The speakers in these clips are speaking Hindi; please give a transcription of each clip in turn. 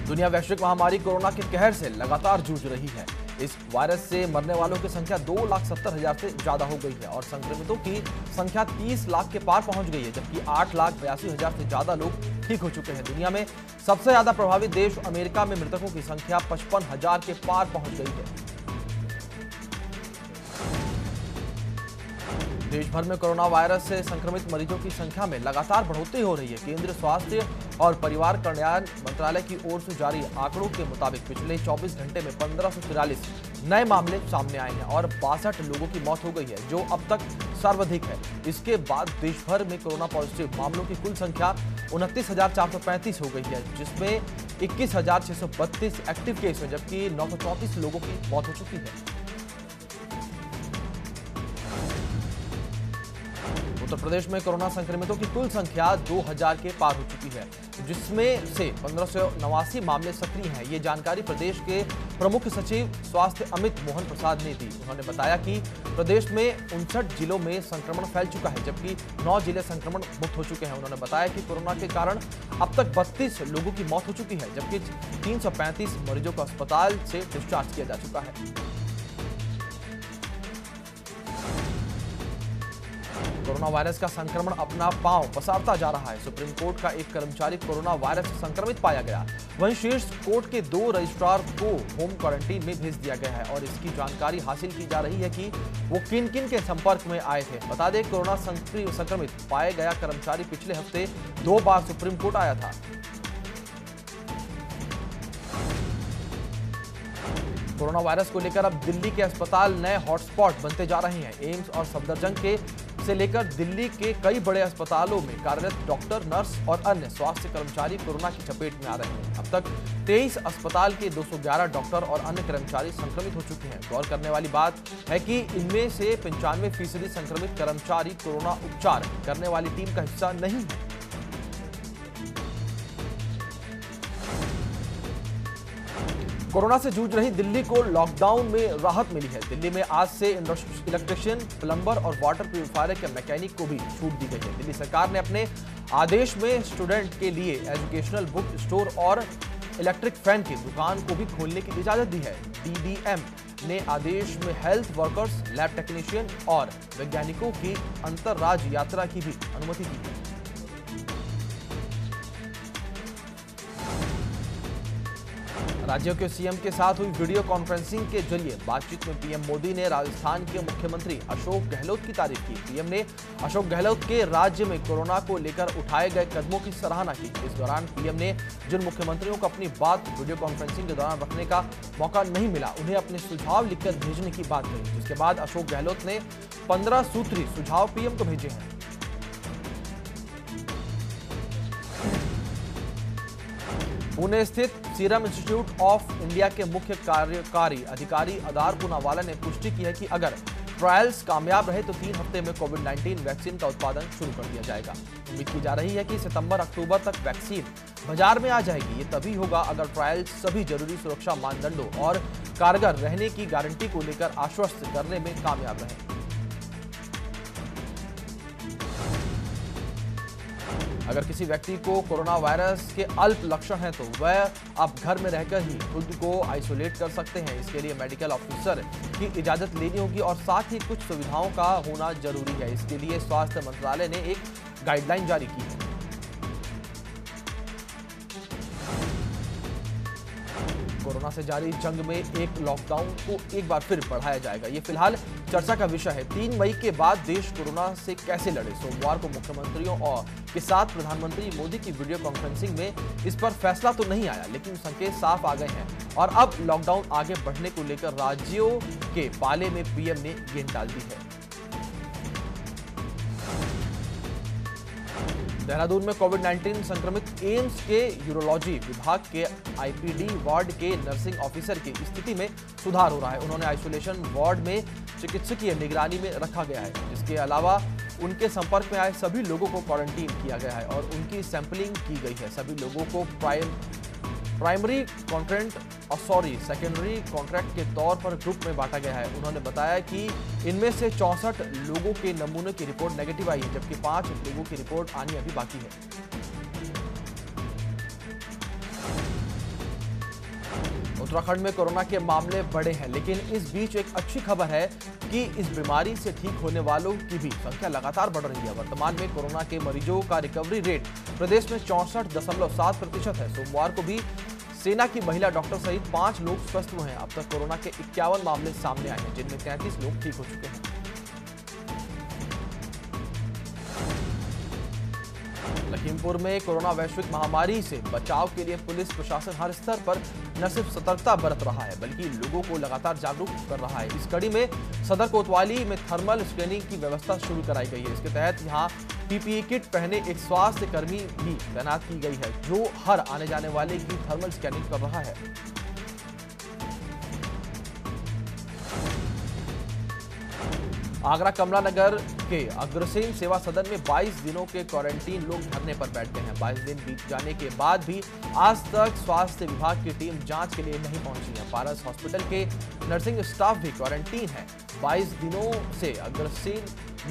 दुनिया वैश्विक महामारी कोरोना के कहर से लगातार जूझ रही है। इस वायरस से मरने वालों की संख्या 2,70,000 से ज्यादा हो गई है और संक्रमितों की संख्या 30 लाख के पार पहुंच गई है, जबकि 8,82,000 से ज्यादा लोग ठीक हो चुके हैं। दुनिया में सबसे ज्यादा प्रभावित देश अमेरिका में मृतकों की संख्या 55,000 के पार पहुंच गई है। देश भर में कोरोना वायरस से संक्रमित मरीजों की संख्या में लगातार बढ़ोतरी हो रही है। केंद्रीय स्वास्थ्य और परिवार कल्याण मंत्रालय की ओर से जारी आंकड़ों के मुताबिक पिछले 24 घंटे में 1543 नए मामले सामने आए हैं और 62 लोगों की मौत हो गई है, जो अब तक सर्वाधिक है। इसके बाद देश भर में कोरोना पॉजिटिव मामलों की कुल संख्या 29,435 हो गई है, जिसमें 21,632 एक्टिव केस हैं, जबकि 934 लोगों की मौत हो चुकी है। उत्तर प्रदेश में कोरोना संक्रमितों की कुल संख्या 2,000 के पार हो चुकी है, जिसमें से 1589 मामले सक्रिय हैं। ये जानकारी प्रदेश के प्रमुख सचिव स्वास्थ्य अमित मोहन प्रसाद ने दी। उन्होंने बताया कि प्रदेश में 59 जिलों में संक्रमण फैल चुका है, जबकि 9 जिले संक्रमण मुक्त हो चुके हैं। उन्होंने बताया कि कोरोना के कारण अब तक 32 लोगों की मौत हो चुकी है, जबकि 335 मरीजों को अस्पताल से डिस्चार्ज किया जा चुका है। कोरोना वायरस का संक्रमण अपना पांव पसारता जा रहा है। सुप्रीम कोर्ट का एक कर्मचारी कोरोना वायरस से संक्रमित पाया गया। वहीं शीर्ष कोर्ट के 2 रजिस्ट्रार को होम क्वारंटीन में भेज दिया गया है और इसकी जानकारी हासिल की जा रही है कि वो किन किन के संपर्क में आए थे। बता दें, कोरोना संक्रमित पाया गया कर्मचारी पिछले हफ्ते 2 बार सुप्रीम कोर्ट आया था। कोरोना वायरस को लेकर अब दिल्ली के अस्पताल नए हॉटस्पॉट बनते जा रहे हैं। एम्स और सफदरजंग के से लेकर दिल्ली के कई बड़े अस्पतालों में कार्यरत डॉक्टर, नर्स और अन्य स्वास्थ्य कर्मचारी कोरोना की चपेट में आ रहे हैं। अब तक 23 अस्पताल के 211 डॉक्टर और अन्य कर्मचारी संक्रमित हो चुके हैं। गौर करने वाली बात है कि इनमें से 95% संक्रमित कर्मचारी कोरोना उपचार करने वाली टीम का हिस्सा नहीं है। कोरोना से जूझ रही दिल्ली को लॉकडाउन में राहत मिली है। दिल्ली में आज से इलेक्ट्रिशियन, प्लम्बर और वाटर प्यूरिफायर के मैकेनिक को भी छूट दी गई है। दिल्ली सरकार ने अपने आदेश में स्टूडेंट के लिए एजुकेशनल बुक स्टोर और इलेक्ट्रिक फैन की दुकान को भी खोलने की इजाजत दी है। डीडीएम ने आदेश में हेल्थ वर्कर्स, लैब टेक्नीशियन और वैज्ञानिकों की अंतरराज्य यात्रा की भी अनुमति दी है। राज्यों के सीएम के साथ हुई वीडियो कॉन्फ्रेंसिंग के जरिए बातचीत में पीएम मोदी ने राजस्थान के मुख्यमंत्री अशोक गहलोत की तारीफ की। पीएम ने अशोक गहलोत के राज्य में कोरोना को लेकर उठाए गए कदमों की सराहना की। इस दौरान पीएम ने जिन मुख्यमंत्रियों को अपनी बात वीडियो कॉन्फ्रेंसिंग के दौरान रखने का मौका नहीं मिला, उन्हें अपने सुझाव लिखकर भेजने की बात कही, जिसके बाद अशोक गहलोत ने 15 सूत्री सुझाव पीएम को भेजे हैं। पुणे स्थित सीरम इंस्टीट्यूट ऑफ इंडिया के मुख्य कार्यकारी अधिकारी अदार पूनावाला ने पुष्टि की है कि अगर ट्रायल्स कामयाब रहे तो 3 हफ्ते में कोविड-19 वैक्सीन का उत्पादन शुरू कर दिया जाएगा। उम्मीद की जा रही है कि सितंबर-अक्टूबर तक वैक्सीन बाजार में आ जाएगी। ये तभी होगा अगर ट्रायल्स सभी जरूरी सुरक्षा मानदंडों और कारगर रहने की गारंटी को लेकर आश्वस्त करने में कामयाब रहे। अगर किसी व्यक्ति को कोरोना वायरस के अल्प लक्षण हैं तो वह अब घर में रहकर ही खुद को आइसोलेट कर सकते हैं। इसके लिए मेडिकल ऑफिसर की इजाजत लेनी होगी और साथ ही कुछ सुविधाओं का होना जरूरी है। इसके लिए स्वास्थ्य मंत्रालय ने एक गाइडलाइन जारी की है। कोरोना से जारी जंग में एक लॉकडाउन को एक बार फिर बढ़ाया जाएगा, ये फिलहाल चर्चा का विषय है। 3 मई के बाद देश कोरोना से कैसे लड़े। सोमवार को मुख्यमंत्रियों और के साथ प्रधानमंत्री मोदी की वीडियो कॉन्फ्रेंसिंग में इस पर फैसला तो नहीं आया, लेकिन संकेत साफ आ गए हैं और अब लॉकडाउन आगे बढ़ने को लेकर राज्यों के पाले में पीएम ने गेंद डाल दी है। देहरादून में कोविड-19 संक्रमित एम्स के यूरोलॉजी विभाग के आईपीडी वार्ड के नर्सिंग ऑफिसर की स्थिति में सुधार हो रहा है। उन्होंने आइसोलेशन वार्ड में चिकित्सकीय निगरानी में रखा गया है। इसके अलावा उनके संपर्क में आए सभी लोगों को क्वारंटीन किया गया है और उनकी सैंपलिंग की गई है। सभी लोगों को प्राइमरी सेकेंडरी कॉन्ट्रैक्ट के तौर पर ग्रुप में बांटा गया है। उन्होंने बताया कि इनमें से 64 लोगों के नमूने की रिपोर्ट नेगेटिव आई है, जबकि 5 लोगों की रिपोर्ट आनी अभी बाकी है। उत्तराखंड में कोरोना के मामले बढ़े हैं, लेकिन इस बीच एक अच्छी खबर है कि इस बीमारी से ठीक होने वालों की भी संख्या लगातार बढ़ रही है। वर्तमान में कोरोना के मरीजों का रिकवरी रेट प्रदेश में 64.7% है। सोमवार को भी सेना की महिला डॉक्टर सहित 5 लोग स्वस्थ हुए हैं। अब तक कोरोना के 51 मामले सामने आए हैं, जिनमें 33 लोग ठीक हो चुके हैं। लखीमपुर में कोरोना वैश्विक महामारी से बचाव के लिए पुलिस प्रशासन हर स्तर पर न सिर्फ सतर्कता बरत रहा है, बल्कि लोगों को लगातार जागरूक कर रहा है। इस कड़ी में सदर कोतवाली में थर्मल स्क्रीनिंग की व्यवस्था शुरू कराई गई है। इसके तहत यहां पीपीई किट पहने एक स्वास्थ्य कर्मी भी तैनात की गई है, जो हर आने जाने वाले की थर्मल स्कैनिंग कर रहा है। आगरा कमला नगर के अग्रसेन सेवा सदन में 22 दिनों के क्वारंटीन लोग धरने पर बैठ गए हैं। 22 दिन बीत जाने के बाद भी आज तक स्वास्थ्य विभाग की टीम जांच के लिए नहीं पहुंची है। पारस हॉस्पिटल के नर्सिंग स्टाफ भी क्वारंटीन है। 22 दिनों से अग्रसेन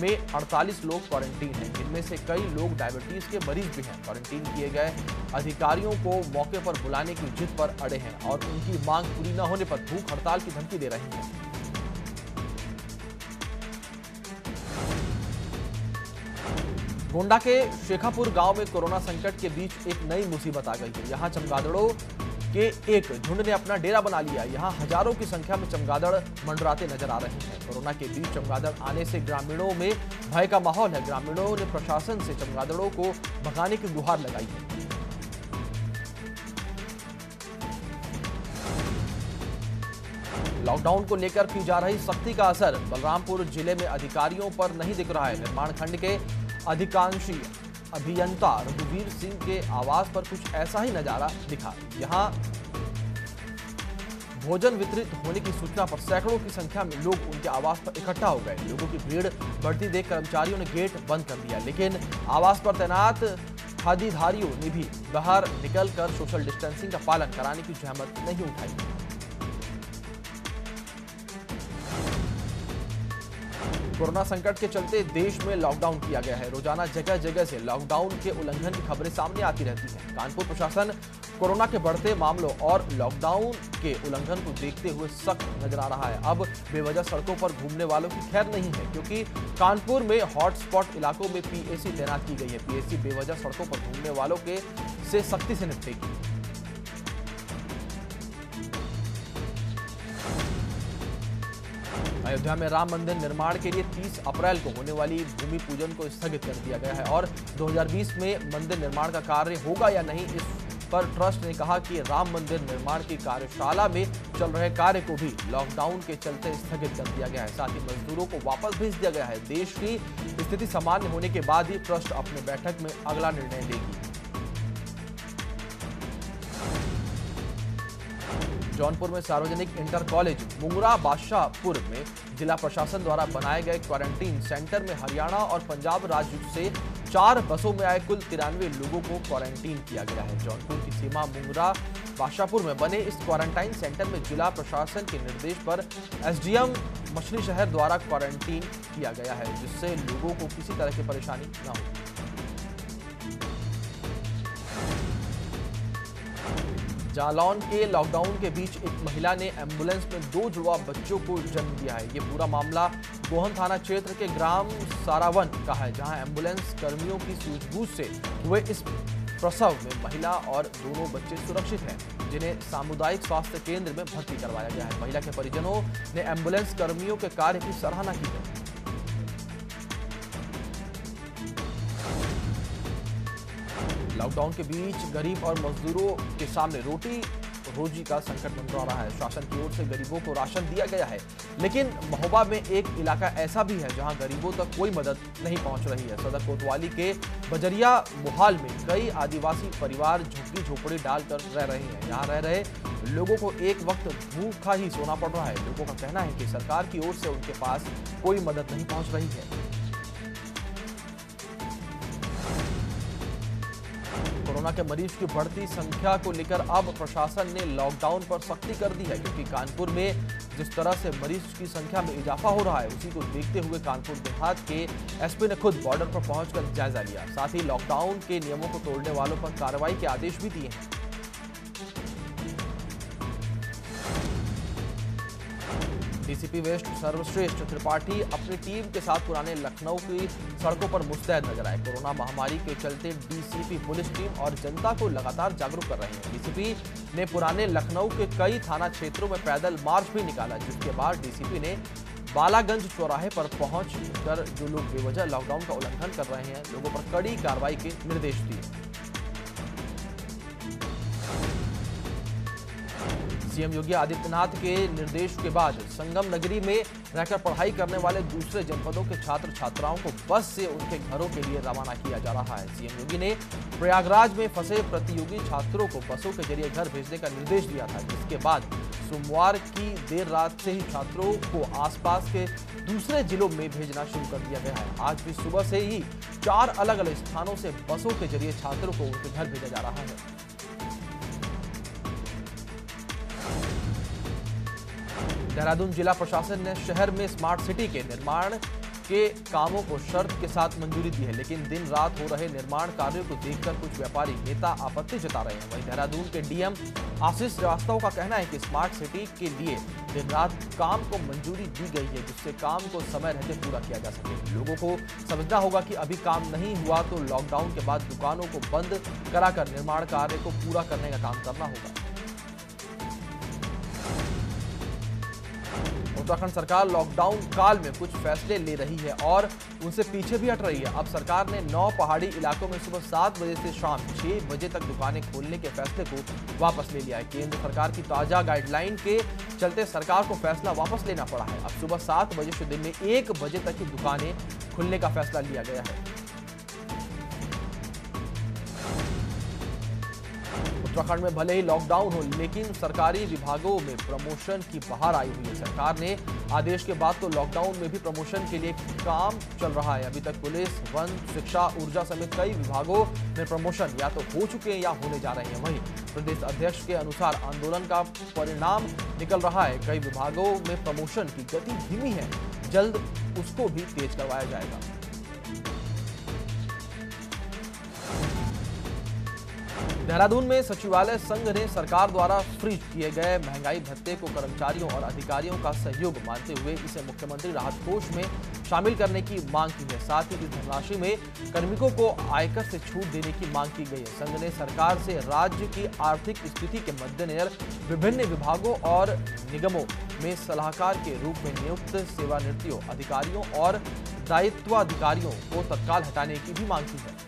में 48 लोग क्वारंटीन हैं, जिनमें से कई लोग डायबिटीज के मरीज भी हैं। क्वारंटीन किए गए अधिकारियों को मौके पर बुलाने की जिद पर अड़े हैं और उनकी मांग पूरी न होने पर भूख हड़ताल की धमकी दे रहे हैं। गोंडा के शेखापुर गांव में कोरोना संकट के बीच एक नई मुसीबत आ गई है। यहां चमगादड़ों के एक झुंड ने अपना डेरा बना लिया। यहां हजारों की संख्या में चमगादड़ मंडराते नजर आ रहे हैं। कोरोना के बीच चमगादड़ आने से ग्रामीणों में भय का माहौल है। ग्रामीणों ने प्रशासन से चमगादड़ों को भगाने की गुहार लगाई है। लॉकडाउन को लेकर की जा रही सख्ती का असर बलरामपुर जिले में अधिकारियों पर नहीं दिख रहा है। निर्माण खंड के अधिकांशी अभियंता रघुवीर सिंह के आवास पर कुछ ऐसा ही नजारा दिखा। यहां भोजन वितरित होने की सूचना पर सैकड़ों की संख्या में लोग उनके आवास पर इकट्ठा हो गए। लोगों की भीड़ बढ़ती देख कर्मचारियों ने गेट बंद कर दिया, लेकिन आवास पर तैनात खादीधारियों ने भी बाहर निकलकर सोशल डिस्टेंसिंग का पालन कराने की जहमत नहीं उठाई। कोरोना संकट के चलते देश में लॉकडाउन किया गया है। रोजाना जगह जगह से लॉकडाउन के उल्लंघन की खबरें सामने आती रहती हैं। कानपुर प्रशासन कोरोना के बढ़ते मामलों और लॉकडाउन के उल्लंघन को देखते हुए सख्त नजर आ रहा है। अब बेवजह सड़कों पर घूमने वालों की खैर नहीं है, क्योंकि कानपुर में हॉटस्पॉट इलाकों में पीएसी तैनात की गई है। पीएसी बेवजह सड़कों पर घूमने वालों के से सख्ती से निपटेगी। अयोध्या में राम मंदिर निर्माण के लिए 30 अप्रैल को होने वाली भूमि पूजन को स्थगित कर दिया गया है और 2020 में मंदिर निर्माण का कार्य होगा या नहीं, इस पर ट्रस्ट ने कहा कि राम मंदिर निर्माण की कार्यशाला में चल रहे कार्य को भी लॉकडाउन के चलते स्थगित कर दिया गया है। साथ ही मजदूरों को वापस भेज दिया गया है। देश की स्थिति सामान्य होने के बाद ही ट्रस्ट अपने बैठक में अगला निर्णय लेगी। जौनपुर में सार्वजनिक इंटर कॉलेज मुंगरा बादशाहपुर में जिला प्रशासन द्वारा बनाए गए क्वारंटीन सेंटर में हरियाणा और पंजाब राज्य से 4 बसों में आए कुल 93 लोगों को क्वारंटीन किया गया है। जौनपुर की सीमा मुंगरा बादशाहपुर में बने इस क्वारंटाइन सेंटर में जिला प्रशासन के निर्देश पर एसडीएम मछली शहर द्वारा क्वारंटीन किया गया है, जिससे लोगों को किसी तरह की परेशानी न हो। जालौन के लॉकडाउन के बीच एक महिला ने एम्बुलेंस में 2 जुड़वा बच्चों को जन्म दिया है। ये पूरा मामला गोहन थाना क्षेत्र के ग्राम सारावन का है, जहां एम्बुलेंस कर्मियों की सूझबूझ से हुए इस प्रसव में महिला और दोनों बच्चे सुरक्षित हैं, जिन्हें सामुदायिक स्वास्थ्य केंद्र में भर्ती करवाया गया है। महिला के परिजनों ने एम्बुलेंस कर्मियों के कार्य की सराहना की है। लॉकडाउन के बीच गरीब और मजदूरों के सामने रोटी रोजी का संकट मंडरा रहा है। शासन की ओर से गरीबों को राशन दिया गया है, लेकिन महोबा में एक इलाका ऐसा भी है जहां गरीबों तक कोई मदद नहीं पहुंच रही है। सदर कोतवाली के बजरिया मुहाल में कई आदिवासी परिवार झुग्गी झोपड़ी डालकर रह रहे हैं। यहाँ रह रहे लोगों को एक वक्त भूखा ही सोना पड़ रहा है। लोगों का कहना है कि सरकार की ओर से उनके पास कोई मदद नहीं पहुंच रही है। कोरोना के मरीज की बढ़ती संख्या को लेकर अब प्रशासन ने लॉकडाउन पर सख्ती कर दी है, क्योंकि कानपुर में जिस तरह से मरीज की संख्या में इजाफा हो रहा है, उसी को देखते हुए कानपुर देहात के एसपी ने खुद बॉर्डर पर पहुंचकर जायजा लिया। साथ ही लॉकडाउन के नियमों को तोड़ने वालों पर कार्रवाई के आदेश भी दिए हैं। डीसीपी वेस्ट सर्वश्रेष्ठ त्रिपाठी अपनी टीम के साथ पुराने लखनऊ की सड़कों पर मुस्तैद नजर आए। कोरोना महामारी के चलते डीसीपी पुलिस टीम और जनता को लगातार जागरूक कर रहे हैं। डीसीपी ने पुराने लखनऊ के कई थाना क्षेत्रों में पैदल मार्च भी निकाला, जिसके बाद डीसीपी ने बालागंज चौराहे पर पहुंचकर जो लोग बेवजह लॉकडाउन का उल्लंघन कर रहे हैं, लोगों पर कड़ी कार्रवाई के निर्देश दिए। सीएम योगी आदित्यनाथ के निर्देश के बाद संगम नगरी में रहकर पढ़ाई करने वाले दूसरे जनपदों के छात्र छात्राओं को बस से उनके घरों के लिए रवाना किया जा रहा है। सीएम योगी ने प्रयागराज में फंसे प्रतियोगी छात्रों को बसों के जरिए घर भेजने का निर्देश दिया था, जिसके बाद सोमवार की देर रात से ही छात्रों को आसपास के दूसरे जिलों में भेजना शुरू कर दिया गया है। आज भी सुबह से ही 4 अलग अलग स्थानों से बसों के जरिए छात्रों को उनके घर भेजा जा रहा है। देहरादून जिला प्रशासन ने शहर में स्मार्ट सिटी के निर्माण के कामों को शर्त के साथ मंजूरी दी है, लेकिन दिन रात हो रहे निर्माण कार्यों को देखकर कुछ व्यापारी नेता आपत्ति जता रहे हैं। वहीं देहरादून के डीएम आशीष श्रीवास्तव का कहना है कि स्मार्ट सिटी के लिए दिन रात काम को मंजूरी दी गई है, जिससे काम को समय रहते पूरा किया जा सके। लोगों को समझना होगा कि अभी काम नहीं हुआ तो लॉकडाउन के बाद दुकानों को बंद कराकर निर्माण कार्य को पूरा करने का काम करना होगा। उत्तराखंड सरकार लॉकडाउन काल में कुछ फैसले ले रही है और उनसे पीछे भी हट रही है। अब सरकार ने 9 पहाड़ी इलाकों में सुबह 7 बजे से शाम 6 बजे तक दुकानें खोलने के फैसले को वापस ले लिया है। केंद्र सरकार की ताजा गाइडलाइन के चलते सरकार को फैसला वापस लेना पड़ा है। अब सुबह 7 बजे से दिन में 1 बजे तक की दुकानें खुलने का फैसला लिया गया है। उत्तराखंड में भले ही लॉकडाउन हो, लेकिन सरकारी विभागों में प्रमोशन की बहार आई हुई है। सरकार ने आदेश के बाद तो लॉकडाउन में भी प्रमोशन के लिए काम चल रहा है। अभी तक पुलिस, वन, शिक्षा, ऊर्जा समेत कई विभागों में प्रमोशन या तो हो चुके हैं या होने जा रहे हैं। वहीं प्रदेश अध्यक्ष के अनुसार आंदोलन का परिणाम निकल रहा है। कई विभागों में प्रमोशन की गति धीमी है, जल्द उसको भी तेज करवाया जाएगा। देहरादून में सचिवालय संघ ने सरकार द्वारा फ्रीज किए गए महंगाई भत्ते को कर्मचारियों और अधिकारियों का सहयोग मानते हुए इसे मुख्यमंत्री राहत कोष में शामिल करने की मांग की है। साथ ही इस धनराशि में कार्मिकों को आयकर से छूट देने की मांग की गई है। संघ ने सरकार से राज्य की आर्थिक स्थिति के मद्देनजर विभिन्न विभागों और निगमों में सलाहकार के रूप में नियुक्त सेवानिवृत्तियों, अधिकारियों और दायित्वाधिकारियों को तत्काल हटाने की भी मांग की है।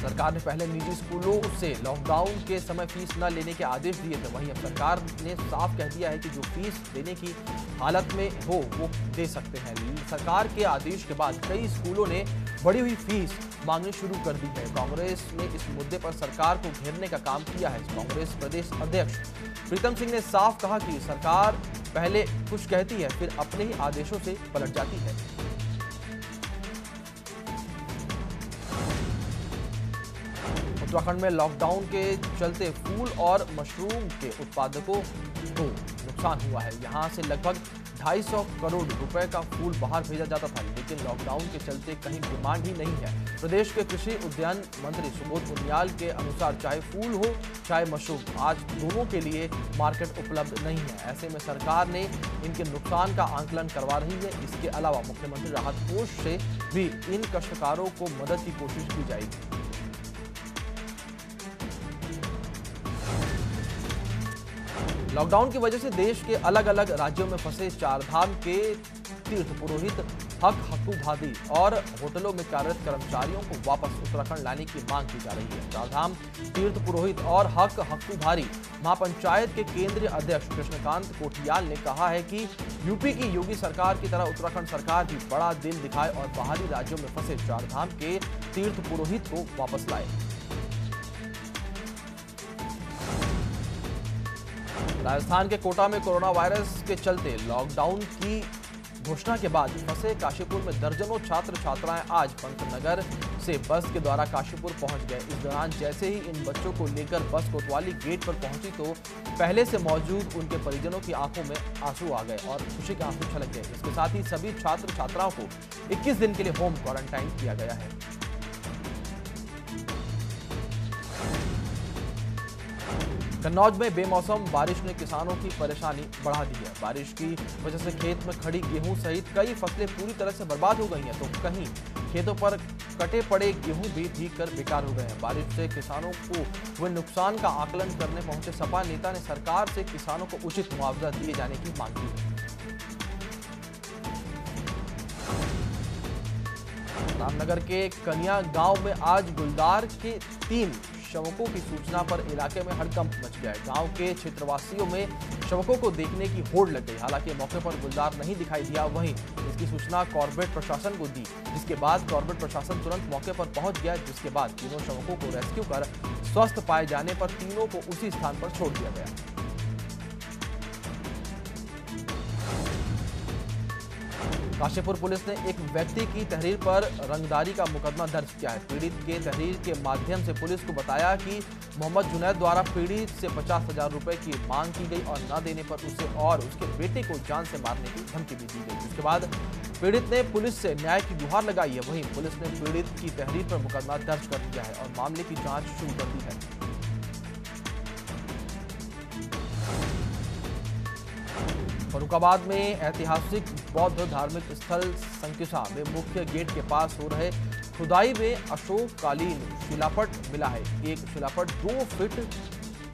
सरकार ने पहले निजी स्कूलों से लॉकडाउन के समय फीस न लेने के आदेश दिए थे। वहीं अब सरकार ने साफ कह दिया है कि जो फीस देने की हालत में हो वो दे सकते हैं। सरकार के आदेश के बाद कई स्कूलों ने बढ़ी हुई फीस मांगनी शुरू कर दी है। कांग्रेस ने इस मुद्दे पर सरकार को घेरने का काम किया है। कांग्रेस प्रदेश अध्यक्ष प्रीतम सिंह ने साफ कहा कि सरकार पहले कुछ कहती है, फिर अपने ही आदेशों से पलट जाती है। उत्तराखंड में लॉकडाउन के चलते फूल और मशरूम के उत्पादकों को नुकसान हुआ है। यहां से लगभग 250 करोड़ रुपए का फूल बाहर भेजा जाता था, लेकिन लॉकडाउन के चलते कहीं डिमांड ही नहीं है। प्रदेश के कृषि उद्यान मंत्री सुबोध उनियाल के अनुसार चाहे फूल हो चाहे मशरूम, आज दोनों के लिए मार्केट उपलब्ध नहीं है। ऐसे में सरकार ने इनके नुकसान का आंकलन करवा रही है। इसके अलावा मुख्यमंत्री राहत कोष से भी इन काश्तकारों को मदद की कोशिश की जाएगी। लॉकडाउन की वजह से देश के अलग अलग राज्यों में फंसे चारधाम के तीर्थ पुरोहित, हक्कू-भादी और होटलों में कार्यरत कर्मचारियों को वापस उत्तराखंड लाने की मांग की जा रही है। चारधाम तीर्थ पुरोहित और हक्कू-भादी महापंचायत के केंद्रीय अध्यक्ष कृष्णकांत कोठियाल ने कहा है कि यूपी की योगी सरकार की तरह उत्तराखंड सरकार भी बड़ा दिल दिखाए और बाहरी राज्यों में फंसे चारधाम के तीर्थ पुरोहित को वापस लाए। राजस्थान के कोटा में कोरोना वायरस के चलते लॉकडाउन की घोषणा के बाद फंसे काशीपुर में दर्जनों छात्र छात्राएं आज पंतनगर से बस के द्वारा काशीपुर पहुंच गए। इस दौरान जैसे ही इन बच्चों को लेकर बस कोतवाली गेट पर पहुंची तो पहले से मौजूद उनके परिजनों की आंखों में आंसू आ गए और खुशी के आंसू छलक गए। इसके साथ ही सभी छात्र छात्राओं को 21 दिन के लिए होम क्वारंटाइन किया गया है। कन्नौज में बेमौसम बारिश ने किसानों की परेशानी बढ़ा दी है। बारिश की वजह से खेत में खड़ी गेहूं सहित कई फसलें पूरी तरह से बर्बाद हो गई हैं, तो कहीं खेतों पर कटे पड़े गेहूं भी भीग कर बेकार हो गए हैं। बारिश से किसानों को हुए नुकसान का आकलन करने पहुंचे सपा नेता ने सरकार से किसानों को उचित मुआवजा दिए जाने की मांग की है। रामनगर के कनिया गांव में आज गुलदार के 3 शवकों की सूचना पर इलाके में हड़कंप मच गया है। गांव के क्षेत्रवासियों में शवकों को देखने की होड़ लग गई। हालांकि मौके पर गुलदार नहीं दिखाई दिया। वहीं इसकी सूचना कॉर्पोरेट प्रशासन को दी, जिसके बाद कॉर्पोरेट प्रशासन तुरंत मौके पर पहुंच गया, जिसके बाद तीनों शवकों को रेस्क्यू कर स्वस्थ पाए जाने पर तीनों को उसी स्थान पर छोड़ दिया गया। काशीपुर पुलिस ने एक व्यक्ति की तहरीर पर रंगदारी का मुकदमा दर्ज किया है। पीड़ित के तहरीर के माध्यम से पुलिस को बताया कि मोहम्मद जुनैद द्वारा पीड़ित से 50,000 रुपए की मांग की गई और न देने पर उसे और उसके बेटे को जान से मारने की धमकी भी दी गई। जिसके बाद पीड़ित ने पुलिस से न्याय की गुहार लगाई है। वहीं पुलिस ने पीड़ित की तहरीर पर मुकदमा दर्ज कर दिया है और मामले की जाँच शुरू कर दी है। फर्रुखाबाद में ऐतिहासिक बौद्ध धार्मिक स्थल संकिसा में मुख्य गेट के पास हो रहे खुदाई में अशोककालीन शिलापट मिला है। एक शिलापट 2 फीट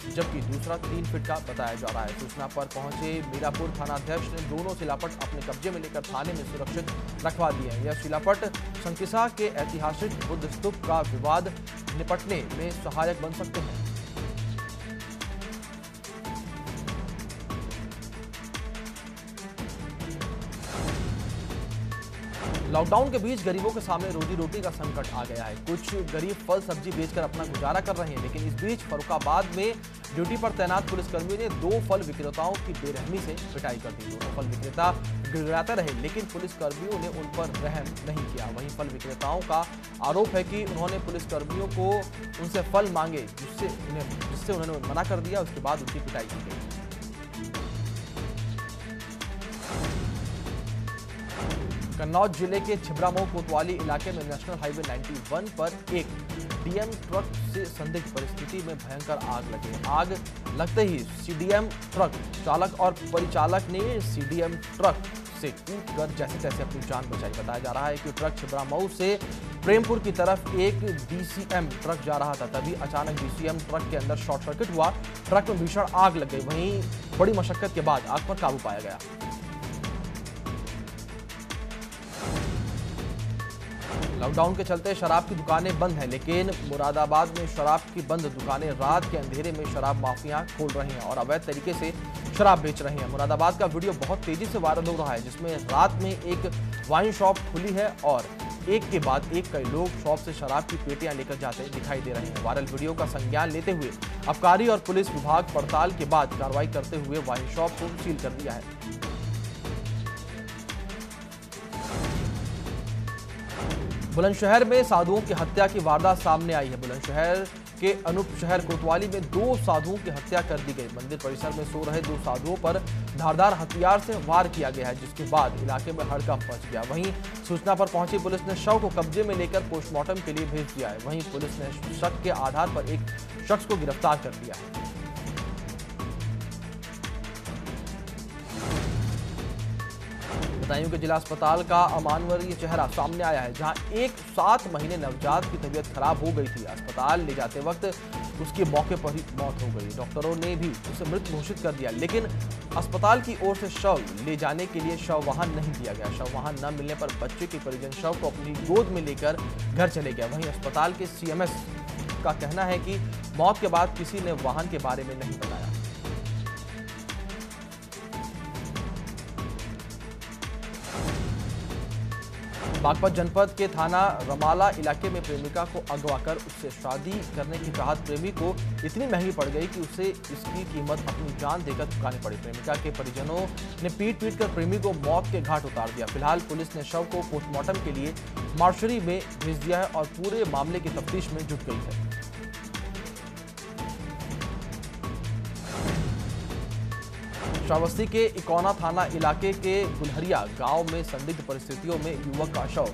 जबकि दूसरा 3 फीट का बताया जा रहा है। सूचना पर पहुंचे मीरापुर थानाध्यक्ष ने दोनों शिलापट अपने कब्जे में लेकर थाने में सुरक्षित रखवा दिए हैं। यह शिलापट संकिसा के ऐतिहासिक बुद्ध स्तूप का विवाद निपटने में सहायक बन सकते हैं। लॉकडाउन के बीच गरीबों के सामने रोजी रोटी का संकट आ गया है। कुछ गरीब फल सब्जी बेचकर अपना गुजारा कर रहे हैं, लेकिन इस बीच फर्रुखाबाद में ड्यूटी पर तैनात पुलिसकर्मियों ने 2 फल विक्रेताओं की बेरहमी से पिटाई कर दी। दोनों फल विक्रेता गिड़गिड़ाते रहे, लेकिन पुलिसकर्मियों ने उन पर रहम नहीं किया। वहीं फल विक्रेताओं का आरोप है कि उन्होंने पुलिसकर्मियों को उनसे फल मांगे, जिससे उन्होंने मना कर दिया। उसके बाद उनकी पिटाई की गई। कन्नौज जिले के छिबरामऊ कोतवाली इलाके में नेशनल हाईवे 91 पर एक डीएम ट्रक से संदिग्ध परिस्थिति में भयंकर आग लगी। आग लगते ही सीडीएम ट्रक चालक और परिचालक ने सीडीएम ट्रक से कूदकर जैसे तैसे अपनी जान बचाई। बताया जा रहा है कि ट्रक छिबरामऊ से प्रेमपुर की तरफ एक डीसीएम ट्रक जा रहा था, तभी अचानक डीसीएम ट्रक के अंदर शॉर्ट सर्किट हुआ। ट्रक में भीषण आग लग गई। वहीं बड़ी मशक्कत के बाद आग पर काबू पाया गया। लॉकडाउन के चलते शराब की दुकानें बंद हैं, लेकिन मुरादाबाद में शराब की बंद दुकानें रात के अंधेरे में शराब माफिया खोल रहे हैं और अवैध तरीके से शराब बेच रहे हैं। मुरादाबाद का वीडियो बहुत तेजी से वायरल हो रहा है, जिसमें रात में एक वाइन शॉप खुली है और एक के बाद एक कई लोग शॉप से शराब की पेटियां लेकर जाते दिखाई दे रहे हैं। वायरल वीडियो का संज्ञान लेते हुए आबकारी और पुलिस विभाग पड़ताल के बाद कार्रवाई करते हुए वाइन शॉप को सील कर दिया है। बुलंदशहर में साधुओं की हत्या की वारदात सामने आई है। बुलंदशहर के अनूप शहर कोतवाली में 2 साधुओं की हत्या कर दी गई। मंदिर परिसर में सो रहे 2 साधुओं पर धारदार हथियार से वार किया गया है, जिसके बाद इलाके में हड़कंप मच गया। वहीं सूचना पर पहुंची पुलिस ने शव को कब्जे में लेकर पोस्टमार्टम के लिए भेज दिया है। वहीं पुलिस ने शक के आधार पर एक शख्स को गिरफ्तार कर लिया है। बदायूं के जिला अस्पताल का अमानवीय चेहरा सामने आया है, जहां एक 7 महीने नवजात की तबीयत खराब हो गई थी। अस्पताल ले जाते वक्त उसकी मौके पर ही मौत हो गई। डॉक्टरों ने भी उसे मृत घोषित कर दिया, लेकिन अस्पताल की ओर से शव ले जाने के लिए शव वाहन नहीं दिया गया। शव वाहन न मिलने पर बच्चे के परिजन शव को अपनी गोद में लेकर घर चले गए। वहीं अस्पताल के सीएमएस का कहना है कि मौत के बाद किसी ने वाहन के बारे में नहीं बताया। बागपत जनपद के थाना रमाला इलाके में प्रेमिका को अगवा कर उससे शादी करने की चाहत प्रेमी को इतनी महंगी पड़ गई कि उसे इसकी कीमत अपनी जान देकर चुकानी पड़ी। प्रेमिका के परिजनों ने पीट कर प्रेमी को मौत के घाट उतार दिया। फिलहाल पुलिस ने शव को पोस्टमार्टम के लिए मार्शरी में भेज दिया है और पूरे मामले की तफ्तीश में जुट गई है। श्रावस्ती के इकोना थाना इलाके के गुलहरिया गांव में संदिग्ध परिस्थितियों में युवक का शव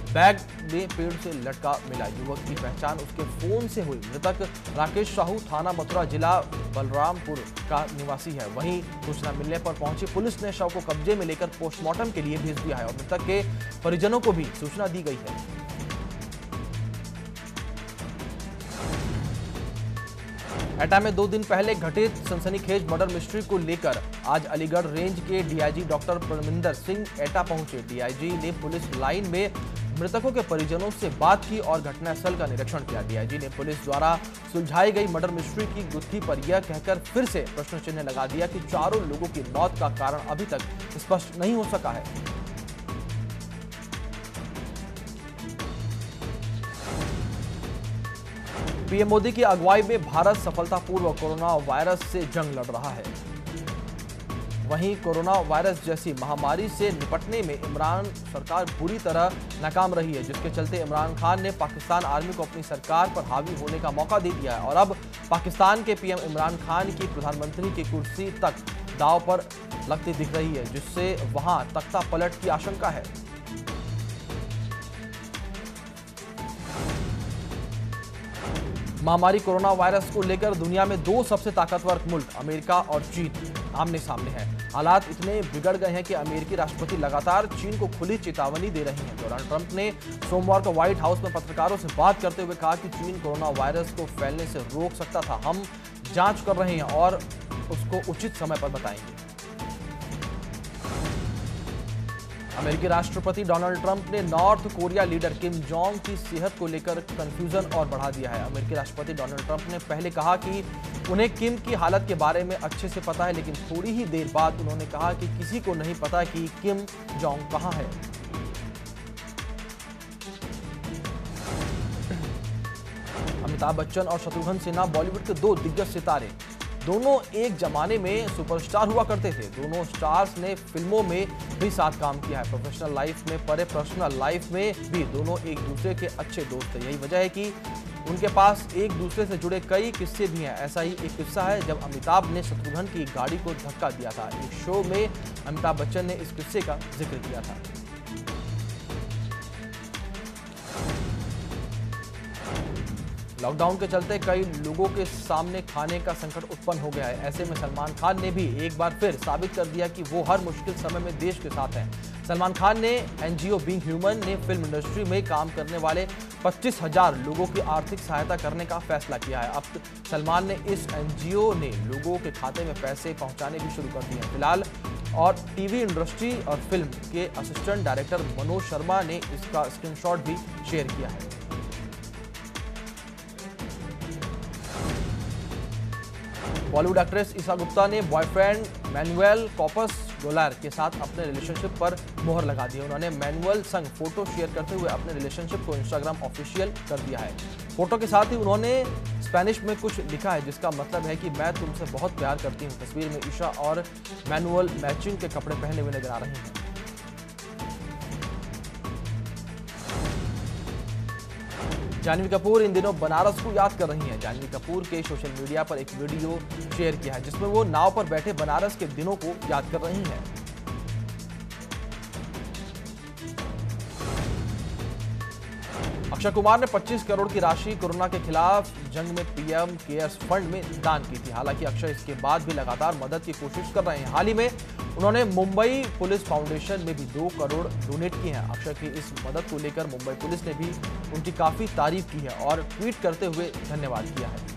बैग में पेड़ से लटका मिला। युवक की पहचान उसके फोन से हुई। मृतक राकेश साहू थाना मथुरा जिला बलरामपुर का निवासी है। वहीं सूचना मिलने पर पहुंची पुलिस ने शव को कब्जे में लेकर पोस्टमार्टम के लिए भेज दिया है और मृतक के परिजनों को भी सूचना दी गई है। एटा में 2 दिन पहले घटित सनसनीखेज मर्डर मिस्ट्री को लेकर आज अलीगढ़ रेंज के डीआईजी डॉक्टर परमिंदर सिंह एटा पहुंचे। डीआईजी ने पुलिस लाइन में मृतकों के परिजनों से बात की और घटनास्थल का निरीक्षण किया। डीआईजी ने पुलिस द्वारा सुलझाई गई मर्डर मिस्ट्री की गुत्थी पर यह कहकर फिर से प्रश्न चिन्ह लगा दिया कि चारों लोगों की मौत का कारण अभी तक स्पष्ट नहीं हो सका है। पीएम मोदी की अगुवाई में भारत सफलतापूर्वक कोरोना वायरस से जंग लड़ रहा है। वहीं कोरोना वायरस जैसी महामारी से निपटने में इमरान सरकार बुरी तरह नाकाम रही है, जिसके चलते इमरान खान ने पाकिस्तान आर्मी को अपनी सरकार पर हावी होने का मौका दे दिया है और अब पाकिस्तान के पीएम इमरान खान की प्रधानमंत्री की कुर्सी तक दांव पर लगती दिख रही है, जिससे वहां तख्ता पलट की आशंका है। महामारी कोरोना वायरस को लेकर दुनिया में 2 सबसे ताकतवर मुल्क अमेरिका और चीन आमने सामने हैं। हालात इतने बिगड़ गए हैं कि अमेरिकी राष्ट्रपति लगातार चीन को खुली चेतावनी दे रहे हैं। डोनाल्ड ट्रंप ने सोमवार को व्हाइट हाउस में पत्रकारों से बात करते हुए कहा कि चीन कोरोना वायरस को फैलने से रोक सकता था। हम जांच कर रहे हैं और उसको उचित समय पर बताएंगे। अमेरिकी राष्ट्रपति डोनाल्ड ट्रंप ने north Korea leader Kim Jong की सेहत को लेकर कंफ्यूजन और बढ़ा दिया है। अमेरिकी राष्ट्रपति डोनाल्ड ट्रंप ने पहले कहा कि उन्हें किम की हालत के बारे में अच्छे से पता है, लेकिन थोड़ी ही देर बाद उन्होंने कहा कि किसी को नहीं पता कि किम जोंग कहां है। अमिताभ बच्चन और शत्रुघ्न सिन्हा बॉलीवुड के 2 दिग्गज सितारे, दोनों एक जमाने में सुपरस्टार हुआ करते थे। दोनों स्टार्स ने फिल्मों में भी साथ काम किया है। प्रोफेशनल लाइफ में परे पर्सनल लाइफ में भी दोनों एक दूसरे के अच्छे दोस्त थे। यही वजह है कि उनके पास एक दूसरे से जुड़े कई किस्से भी हैं। ऐसा ही एक किस्सा है जब अमिताभ ने शत्रुघ्न की गाड़ी को धक्का दिया था। एक शो में अमिताभ बच्चन ने इस किस्से का जिक्र किया था। लॉकडाउन के चलते कई लोगों के सामने खाने का संकट उत्पन्न हो गया है। ऐसे में सलमान खान ने भी एक बार फिर साबित कर दिया कि वो हर मुश्किल समय में देश के साथ हैं। सलमान खान ने एनजीओ बीइंग ह्यूमन ने फिल्म इंडस्ट्री में काम करने वाले 25,000 लोगों की आर्थिक सहायता करने का फैसला किया है। अब सलमान ने इस एनजीओ ने लोगों के खाते में पैसे पहुंचाने भी शुरू कर दिए हैं। फिलहाल और टीवी इंडस्ट्री और फिल्म के असिस्टेंट डायरेक्टर मनोज शर्मा ने इसका स्क्रीनशॉट भी शेयर किया है। बॉलीवुड एक्ट्रेस ईशा गुप्ता ने बॉयफ्रेंड मैनुअल कॉपस गोलार के साथ अपने रिलेशनशिप पर मोहर लगा दी है। उन्होंने मैनुअल संग फोटो शेयर करते हुए अपने रिलेशनशिप को इंस्टाग्राम ऑफिशियल कर दिया है। फोटो के साथ ही उन्होंने स्पेनिश में कुछ लिखा है जिसका मतलब है कि मैं तुमसे बहुत प्यार करती हूँ। तस्वीर में ईशा और मैनुअल मैचिंग के कपड़े पहने हुए नजर आ रहे हैं। जाह्नवी कपूर इन दिनों बनारस को याद कर रही हैं। जाह्नवी कपूर के सोशल मीडिया पर एक वीडियो शेयर किया है जिसमें वो नाव पर बैठे बनारस के दिनों को याद कर रही हैं। अक्षय कुमार ने 25 करोड़ की राशि कोरोना के खिलाफ जंग में पीएम केयर्स फंड में दान की थी। हालांकि अक्षय इसके बाद भी लगातार मदद की कोशिश कर रहे हैं। हाल ही में उन्होंने मुंबई पुलिस फाउंडेशन में भी 2 करोड़ डोनेट किए हैं। अक्षय की इस मदद को लेकर मुंबई पुलिस ने भी उनकी काफी तारीफ की है और ट्वीट करते हुए धन्यवाद किया है।